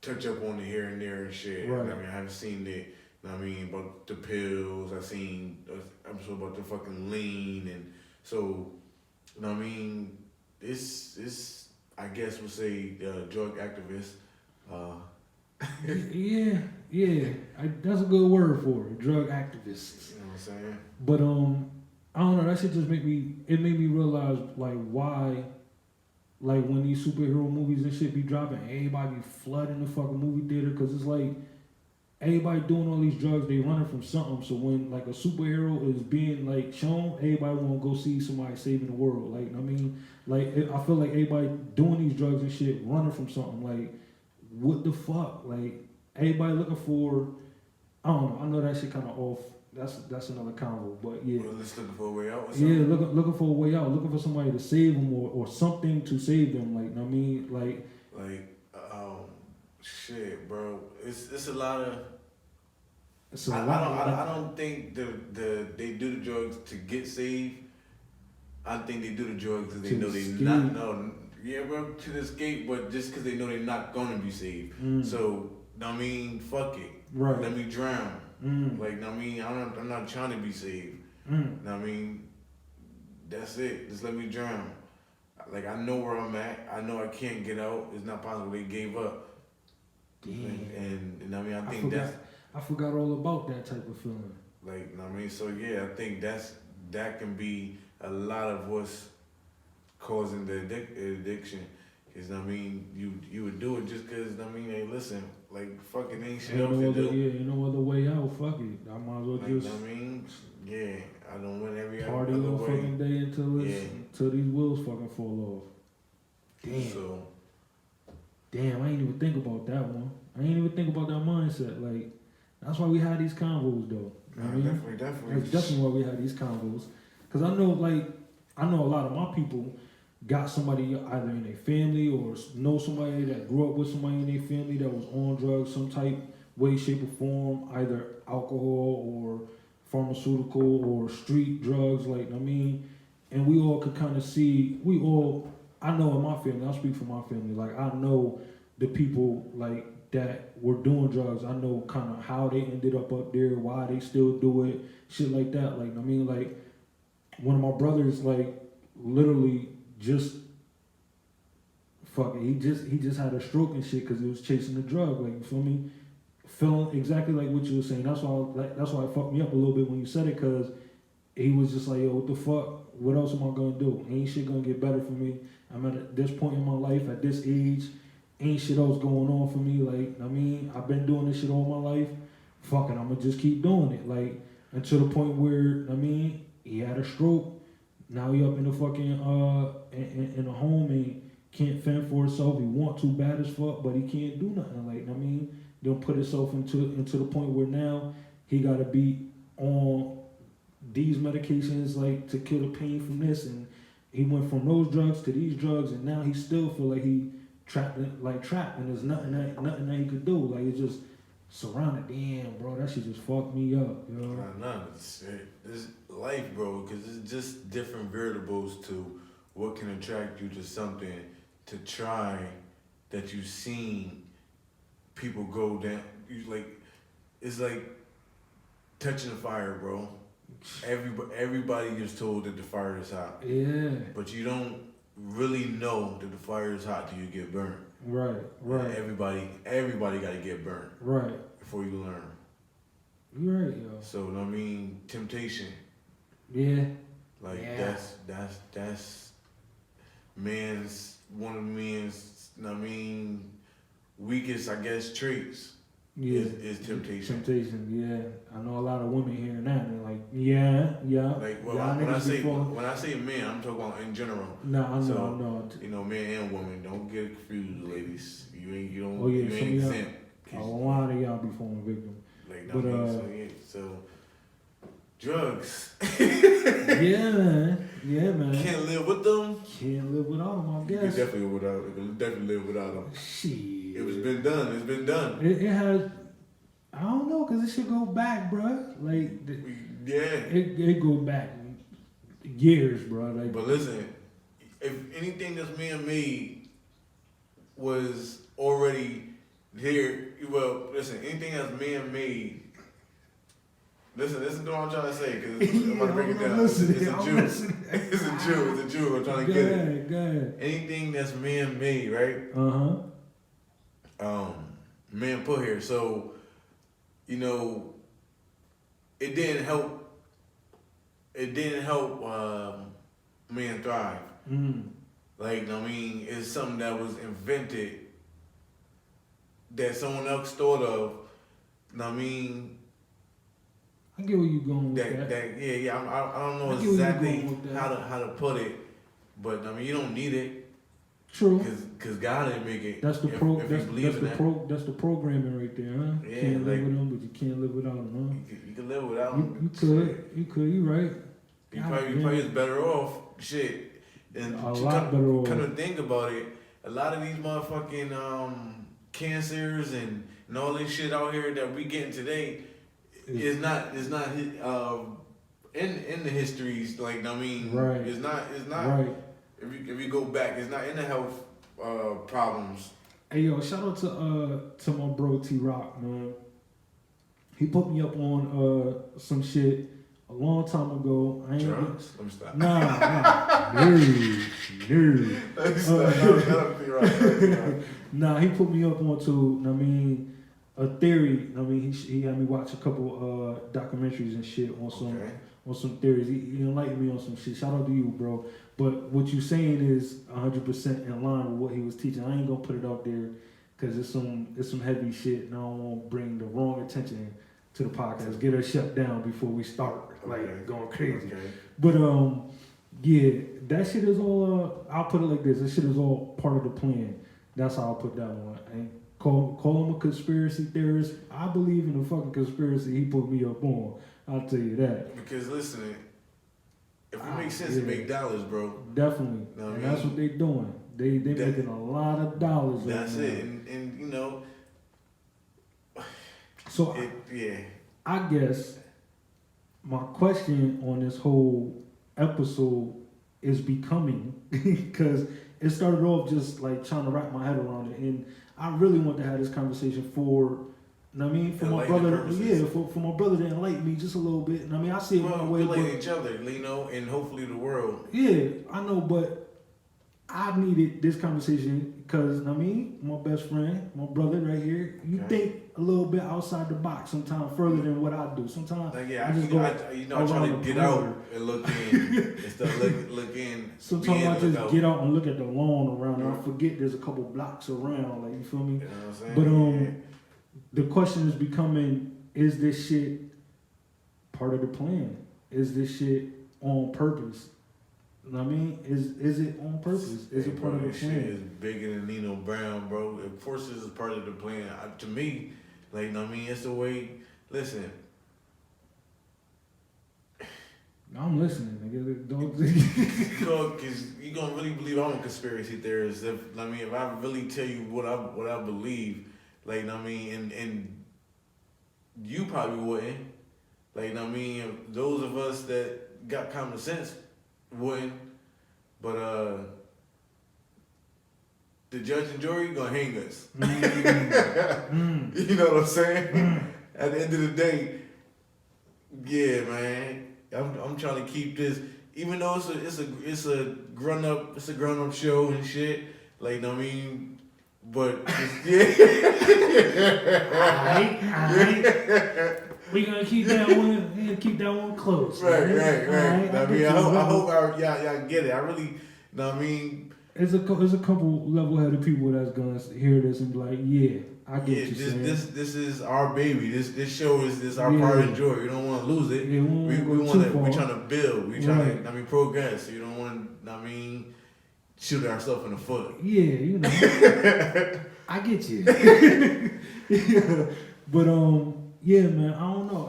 touch up on it here and there and shit. Right. I mean, I haven't seen it. I mean, about the pills. I'm sure about the fucking lean, and so you know what I mean. It's I guess we'll say drug activists. Yeah. That's a good word for it. Drug activists. You know what I'm saying? But I don't know. That shit just made me realize like why, like when these superhero movies and shit be dropping, everybody be flooding the fucking movie theater because it's like everybody doing all these drugs, they running from something. So when like a superhero is being like shown, everybody want to go see somebody saving the world. Like I mean, like I feel like everybody doing these drugs and shit running from something. Like what the fuck? Like everybody looking for. I don't know. I know that shit kind of off. That's another convo, but yeah. Well, just looking for a way out. Or yeah, looking for a way out, looking for somebody to save them or something to save them. Like I mean, like shit, bro. It's a lot of. It's a I lot. don't think they do the drugs to get saved. I think they do the drugs because they know they not no. Yeah, bro, to escape, but just because they know they're not gonna be saved. So I mean, fuck it. Right. Let me drown. Like I mean, I'm not trying to be saved. I mean, that's it. Just let me drown. Like I know where I'm at. I know I can't get out. It's not possible. They gave up. Damn. And I mean, I forgot all about that type of feeling. Like I mean, so yeah, I think that can be a lot of what's causing the addiction. Cause I mean, you would do it just cause I mean, hey, listen, like fucking ain't shit else to do. Yeah, no other way out. Fuck it. I might as well Like, just. I mean, yeah, I don't win every party other all way. fucking day until these wheels fucking fall off. Damn. So, damn, I ain't even think about that one. I ain't even think about that mindset. Like, that's why we had these convos, though. You know what I mean? Definitely. That's definitely why we had these convos. Cause I know a lot of my people got somebody either in their family or know somebody that grew up with somebody in their family that was on drugs, some type, way, shape, or form, either alcohol or pharmaceutical or street drugs, like, I mean, and we all could kind of see, I know in my family, I'll speak for my family, like, I know the people, like, that were doing drugs, I know kind of how they ended up there, why they still do it, shit like that, like, I mean, like, one of my brothers, like, literally just he just had a stroke and shit because he was chasing the drug, like, you feel me? Feeling exactly like what you were saying. That's why it fucked me up a little bit when you said it, because he was just like, yo, what the fuck? What else am I gonna do? Ain't shit gonna get better for me. I'm at this point in my life, at this age, ain't shit else going on for me. Like, I mean, I've been doing this shit all my life. Fuck it, I'm gonna just keep doing it. Like, until the point where, I mean, he had a stroke. Now he up in the fucking in a home and can't fend for himself. He want to bad as fuck, but he can't do nothing. Like, I mean, don't put himself into the point where now he gotta be on these medications, like, to kill the pain from this, and he went from those drugs to these drugs, and now he still feel like he trapped, and there's nothing that he could do. Like, it's just surrounded. Damn, bro, that shit just fucked me up, yo. Nah, it's life, bro, because it's just different variables to what can attract you to something to try that you've seen people go down. It's like touching the fire, bro. Everybody gets told that the fire is hot. Yeah. But you don't really know that the fire is hot till you get burnt. Right. Everybody got to get burnt. Right. Before you learn. You're right, yo. So, I mean, temptation. Yeah. Like Yeah. that's one of men's, I mean, weakest, I guess, traits. Yeah. Is temptation. Temptation, yeah. I know a lot of women hearing that and they're like, yeah. Like, well, y'all when niggas I say men, I'm talking about in general. No, I know, So, I know. You know, men and women, don't get confused, ladies. You ain't Oh, yeah, you some ain't of y'all- exempt. A lot of y'all be falling victim. Like, But, so drugs. Yeah, man. Can't live with them. Can't live without them, I You can guess. definitely live without them. Shit. It was been done. It's been done. It has. I don't know, cause it should go back, bruh. Like, Yeah. it go back years, bruh. Like, But listen, if anything that's man-made was already here, well, listen, anything that's man-made. Listen to what I'm trying to say, because I'm about to break it down. It's a Jew. It's a Jew. I'm trying to get it. Go ahead. Anything that's man-made, right? Man put here. So, you know, it didn't help. It didn't help man thrive. Like, I mean, it's something that was invented that someone else thought of. I mean, I get where you going with that. I don't know I get where you exactly going with that. how to put it, but I mean, you don't need it. True. Cause God didn't make it. That's the if pro. you That's believe in that. That's the programming right there, huh? Yeah, Can't live like- with them, but you can't live without them, You can live without huh? them. You could. You right. You God probably damn. is better off. Shit. And A lot better off. Kind of think about it. A lot of these motherfucking cancers and all this shit out here that we getting today is not in the histories. Like, I mean, Right. It's not. Right. If you go back, it's not in the health problems. Hey yo, shout out to my bro T Rock, man. He put me up on some shit a long time ago. I ain't Drugs? Let me stop. Nah. No. Nah, he put me up onto, I mean, a theory. I mean, he had me watch a couple documentaries and shit on some theories. He enlightened me on some shit. Shout out to you, bro. But what you saying is 100% in line with what he was teaching. I ain't gonna put it out there because it's some heavy shit, and I don't want to bring the wrong attention to the podcast. Get us shut down before we start going crazy. Okay. But yeah, that shit is all. I'll put it like this: that shit is all part of the plan. That's how I'll put that one. And call him a conspiracy theorist. I believe in the fucking conspiracy he put me up on. I'll tell you that. Because listen, if it makes sense to make dollars, bro. Definitely. Know what And I that's mean? what they doing. They making a lot of dollars. That's right it. now. And you know, So yeah. I guess my question on this whole episode is becoming, because it started off just like trying to wrap my head around it, and I really want to have this conversation for, you know what I mean, for my brother, purposes. for my brother to enlighten me just a little bit. And I mean, I see it my way. We like each other, you know, and hopefully the world. Yeah, I know, but I needed this conversation because, I mean, my best friend, my brother right here, you think a little bit outside the box sometimes, further than what I do. Sometimes Like, I just go I try to get out and look in instead of look in. Sometimes I just get out and look at the lawn around and I forget there's a couple blocks around, like, you feel me? You know what I'm saying? But the question is becoming, is this shit part of the plan? Is this shit on purpose? You know what I mean? Is it on purpose? Is it part of the This shit plan? is bigger than Nino Brown, bro. Of course, this is part of the plan. To me, like, you know what I mean, it's the way. Listen, I'm listening, nigga. Don't. because you gonna really believe I'm a conspiracy theorist. If I really tell you what I believe, like, you know what I mean, and you probably wouldn't. Like, you know what I mean, those of us that got common sense wouldn't. But the judge and jury gonna hang us. You know what I'm saying? At the end of the day, yeah, man. I'm trying to keep this, even though it's a grown up show and shit. Like, you know what I mean? But yeah. We gonna keep that one close. Right. Right. I mean, I hope y'all get it. I really, know what I mean? There's a couple level-headed people that's gonna hear this and be like, yeah, I get what you're saying. This is our baby. This show is our pride and joy. We don't want to lose it. Yeah, we're trying to build. We trying to progress. You don't want to shoot ourselves in the foot. Yeah, I get you. Yeah. But yeah, man, I don't know.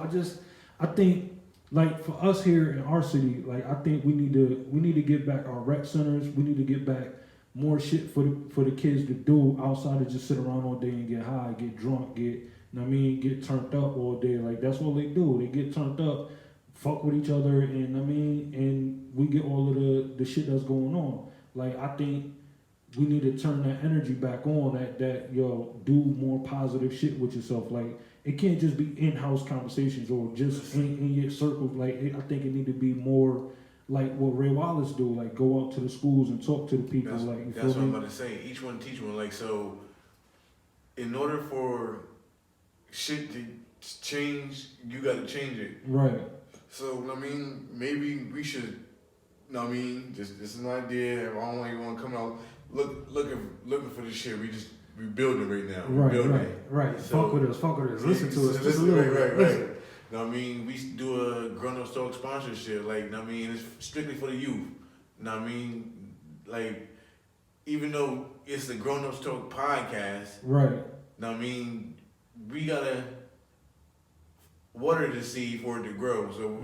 I think like for us here in our city, like I think we need to get back our rec centers. We need to get back more shit for the kids to do outside of just sit around all day and get high, get drunk, get turned up all day. Like that's what they do. They get turned up, fuck with each other, and we get all of the shit that's going on. Like I think we need to turn that energy back on. That do more positive shit with yourself. Like it can't just be in-house conversations or just in your circles. Like I think it need to be more like what Ray Wallace do. Like go out to the schools and talk to the people. That's what I'm about to say. Each one teach one. Like so, in order for shit to change, you got to change it. Right. So maybe we should. This is an idea. I don't even want to come out looking for this shit. We building right now. Right. So, fuck with us. Listen to us. Just a little bit. Right. We do a grownupstalk sponsorship. Like, it's strictly for the youth. Like, even though it's the grownupstalk podcast. Right. We gotta water the seed for it to grow. So,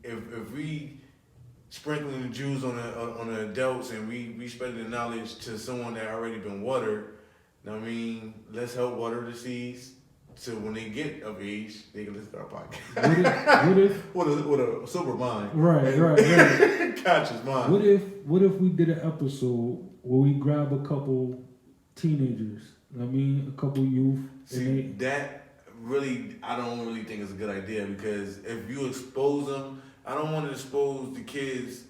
if we sprinkling the Jews on the adults and we spreading the knowledge to someone that already been watered, let's help water the seeds so when they get of age, they can listen to our podcast. What if with a sober mind. Right. Conscious mind. What if we did an episode where we grab a couple teenagers, a couple youth. That really, I don't really think it's a good idea because if you expose them, I don't want to expose the kids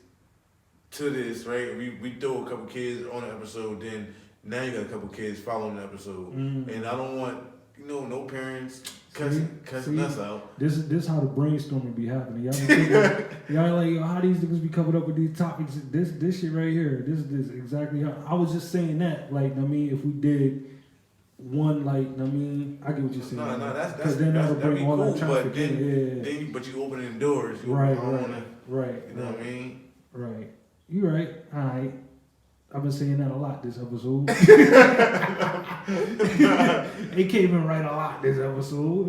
to this, right? We throw a couple kids on the episode, then now you got a couple kids following the episode. And I don't want, no parents cussing us out. This is how the brainstorming be happening. Y'all be thinking, y'all like, how these niggas be coming up with these topics. This shit right here, this is exactly how. I was just saying that, like, if we did one, like, I get what you're saying. No, that's then that'll bring all cool, that traffic in. But you opening doors. Right. You know what I mean? Right. You right. All right. I've been saying that a lot this episode. It came in right a lot this episode.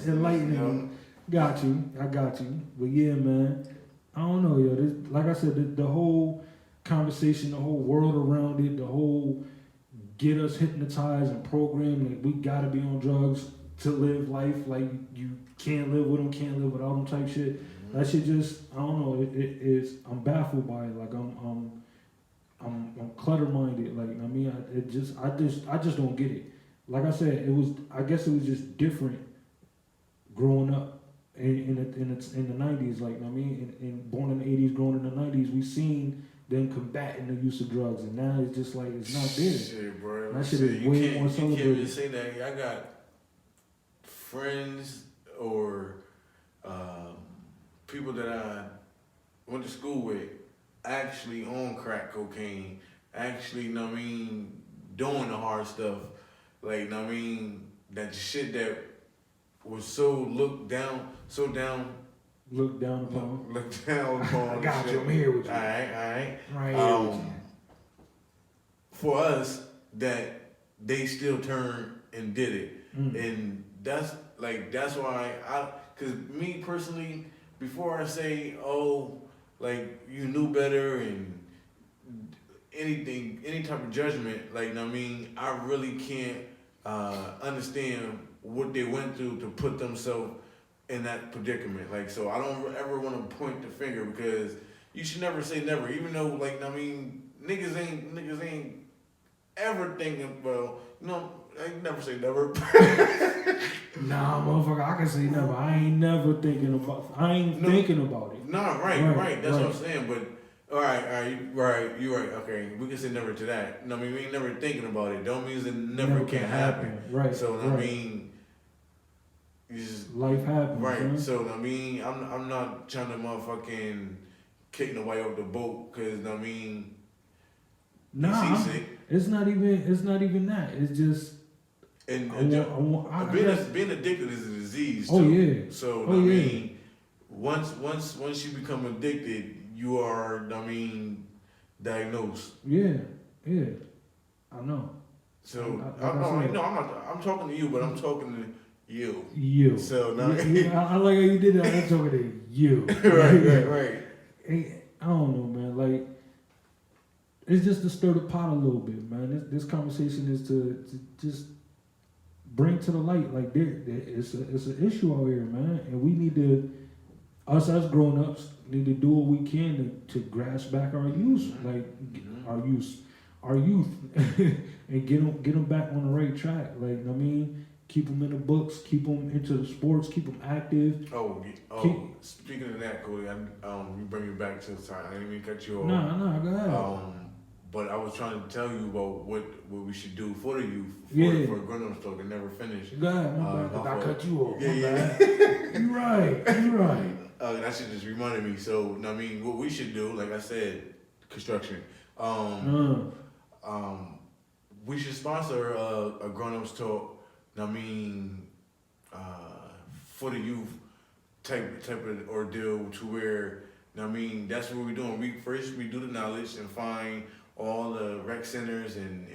Enlightening me. Got you. I got you. But yeah, man. I don't know, yo. This, like I said, the whole conversation, the whole world around it, the whole get us hypnotized and programmed that we gotta be on drugs to live life. Like you can't live with them, can't live without them type shit. That shit just, I don't know. It is. I'm baffled by it. Like I'm clutter minded. Like I just don't get it. Like I said, I guess it was just different growing up in the 90s. Like and born in the 80s, growing in the 90s, we seen them combating the use of drugs, and now it's just like it's not there. Shit, bro. That shit is way more celebrated. You can't just say that. I got friends or people that I went to school with actually on crack cocaine, actually, doing the hard stuff. Like, that shit that was so looked down upon. I got you. I'm here with you. All right. Right here with you. For us, that they still turned and did it, and that's why cause me personally, before I say, like you knew better and anything, any type of judgment, like I really can't understand what they went through to put themselves in that predicament. Like, so I don't ever want to point the finger because you should never say never, even though niggas ain't ever thinking, I never say never. Nah, motherfucker, I can say never. I ain't never thinking about. I ain't thinking about it. Nah, right. That's what I'm saying. But all right, you're right. Okay, we can say never to that. We ain't never thinking about it. Don't mean it never can happen. Right. So life happens, right. Man. So I mean, I'm not trying to motherfucking kick nobody off the boat because I mean, Nah, it's not even that. It's just and being addicted is a disease. Too. Oh yeah. So I mean, once you become addicted, you are diagnosed. Yeah, I know. So I'm talking to you, but I'm talking to you. You. So now, I like how you did that. I'm talking to you. right. I don't know, man. Like, it's just to stir the pot a little bit, man. This conversation is to just bring to the light, like, it's an issue out here, man, and we need to, us as grown-ups, need to do what we can to grasp back our youth, like our youth, and get them back on the right track. Like, I mean, keep them in the books, keep them into the sports, keep them active. Speaking of that, Coolie, you bring me back to the time. I didn't mean to cut you off. No, go ahead. But I was trying to tell you about what we should do for the youth, for grown-upstalk, and never finish. Go ahead, my bad. I cut you off. Yeah. You're right. That shit just reminded me. So, I mean, what we should do, like I said, construction. We should sponsor a grown-ups talk. I mean, for the youth type of ordeal to where, I mean, that's what we're doing. We do the knowledge and find all the rec centers and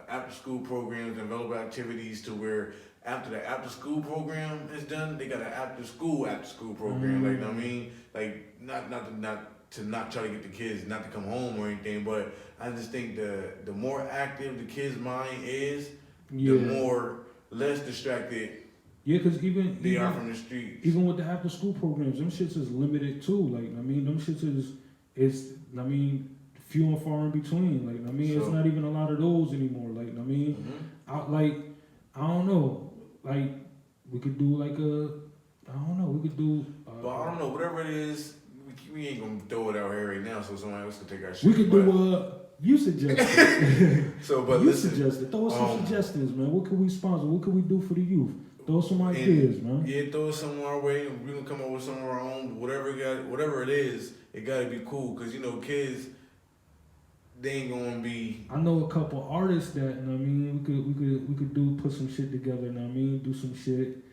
after school programs and available activities to where after the after school program is done, they got an after school program. Like, I mean, like not to try to get the kids not to come home or anything, but I just think the more active the kid's mind is, the more less distracted. Yeah, because even they are from the streets. Even with the after school programs, them shits is limited too. Like, I mean, them shits is few and far in between. Like, I mean, it's not even a lot of those anymore. Like, I mean, I don't know. Like, we could do like I don't know. We could do. But I don't know. Whatever it is, we ain't gonna throw it out here right now, so somebody else can take our shit. We could do you suggested. Listen, suggested. Throw us some suggestions, man. What could we sponsor? What could we do for the youth? Throw some ideas, man. Yeah, throw some our way, and we can come up with some of our own. Whatever it is, it gotta be cool, cause kids, they ain't gonna be. I know a couple artists that, I mean, we could put some shit together. I mean, do some shit.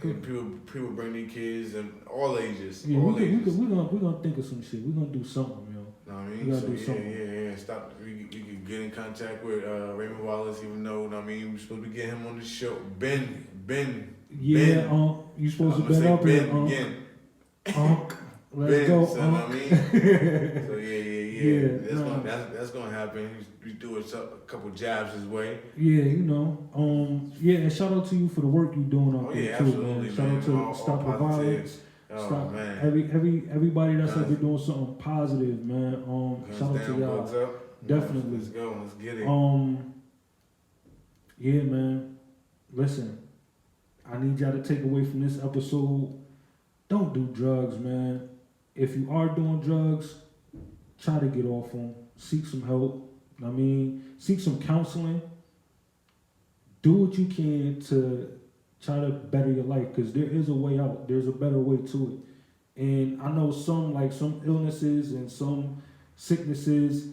People bring their kids and all ages. Yeah, we're gonna think of some shit. We're gonna do something, yo. Know what I mean? We gotta do something. Yeah. Stop. We can get in contact with Raymond Wallace, even though we're supposed to get him on the show. Ben. Yeah, you supposed to Ben up here, let's go. So, I mean? So yeah. That's gonna happen. We do a couple jabs his way. Yeah, and shout out to you for the work you're doing out there too, absolutely, man. Shout out to Stop the Violence. Oh, man. Everybody that's out there doing something positive, man. Shout out to y'all. Definitely. Let's go. Let's get it. Yeah, man. Listen, I need y'all to take away from this episode. Don't do drugs, man. If you are doing drugs, try to get off them. Seek some help. I mean, seek some counseling. Do what you can to try to better your life, because there is a way out. There's a better way to it. And I know some illnesses and some sicknesses,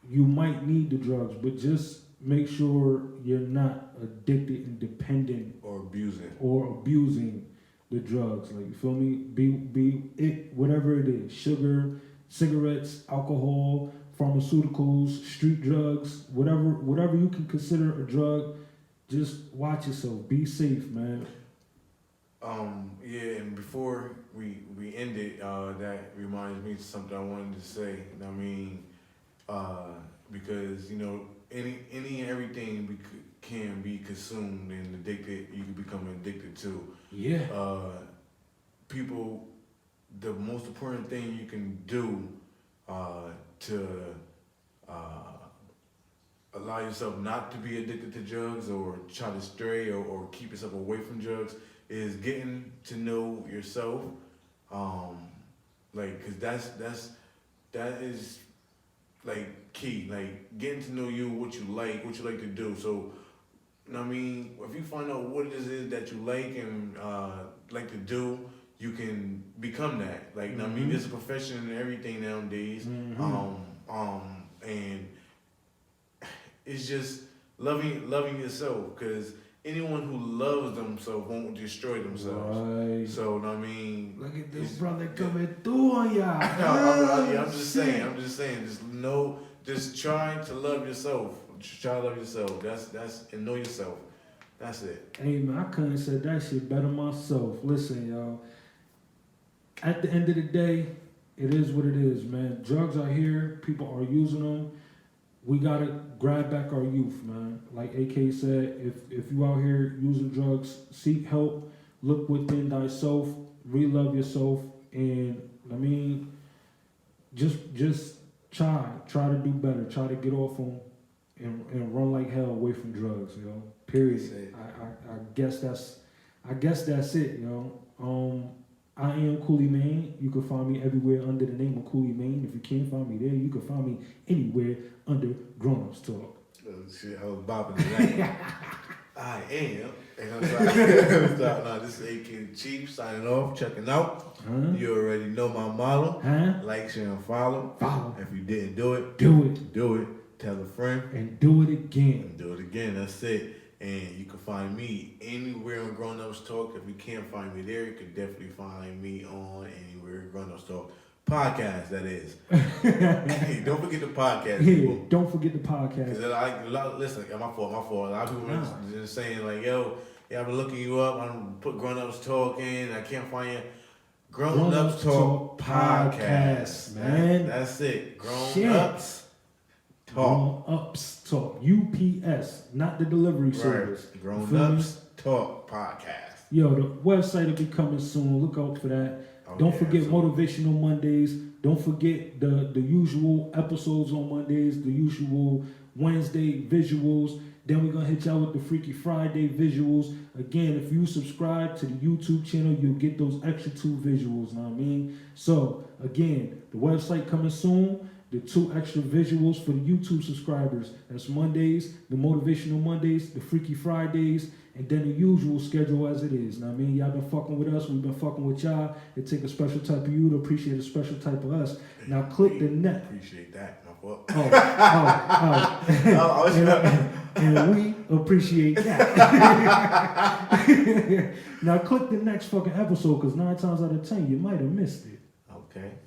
you might need the drugs, but just make sure you're not addicted and dependent or abusing the drugs. Like, you feel me? Be it, whatever it is, sugar, cigarettes, alcohol, pharmaceuticals, street drugs, whatever you can consider a drug. Just watch yourself. Be safe, man. Yeah, and before we end it, that reminds me of something I wanted to say. I mean, because any and everything can be consumed and addicted. You can become addicted to. Yeah. People, the most important thing you can do to allow yourself not to be addicted to drugs or try to stray or keep yourself away from drugs is getting to know yourself. Cause that is like key. Like, getting to know you, what you like to do. So I mean, if you find out what it is that you like and like to do, you can become that. Like, I mean, there's a profession and everything nowadays. And it's just loving yourself, because anyone who loves themselves won't destroy themselves. Right. So, I mean, look at this brother coming through on y'all. I'm just saying. Just try to love yourself. Try to love yourself. That's and know yourself. That's it. Hey man, I couldn't have said that shit better myself. Listen, y'all. At the end of the day, it is what it is, man. Drugs are here. People are using them. We gotta grab back our youth, man. Like AK said, if you out here using drugs, seek help. Look within thyself. Re-love yourself. And I mean, just try to do better. Try to get off them and run like hell away from drugs, you know. Period. I guess that's it, you know. I am Coolie Main. You can find me everywhere under the name of Coolie Main. If you can't find me there, you can find me anywhere under Grownups Talk. Oh, shit, I was bopping to that. I am. And I'm sorry. No, this is AK Chief signing off, checking out. You already know my motto. Like, share, and follow. If you didn't do it, do it. Tell a friend. And do it again. That's it. And you can find me anywhere on Grown Ups Talk. If you can't find me there, you can definitely find me on anywhere Grown Ups Talk podcast. That is. Hey, don't forget the podcast. Yeah, don't forget the podcast. Listen, my fault. A lot of people are just saying like, "Yo, I've been looking you up. I'm put Grown Ups Talk in. I can't find you." Grown Ups Talk podcast, man. That's it. Grown Ups. Talk. Grown-ups Talk. UPS, not the delivery service. Grown-ups Talk podcast. Yo, the website will be coming soon. Look out for that. Don't forget Motivational Mondays. Don't forget the usual episodes on Mondays, the usual Wednesday visuals. Then we're going to hit y'all with the Freaky Friday visuals. Again, if you subscribe to the YouTube channel, you'll get those extra 2 visuals, know what I mean? So, again, the website coming soon. The 2 extra visuals for the YouTube subscribers. That's Mondays, the Motivational Mondays, the Freaky Fridays, and then the usual schedule as it is. Now, I mean, y'all been fucking with us. We've been fucking with y'all. It take a special type of you to appreciate a special type of us. Now, click the net. Appreciate that, my fault. And we appreciate that. Now, click the next fucking episode, because 9 times out of 10, you might have missed it. Okay.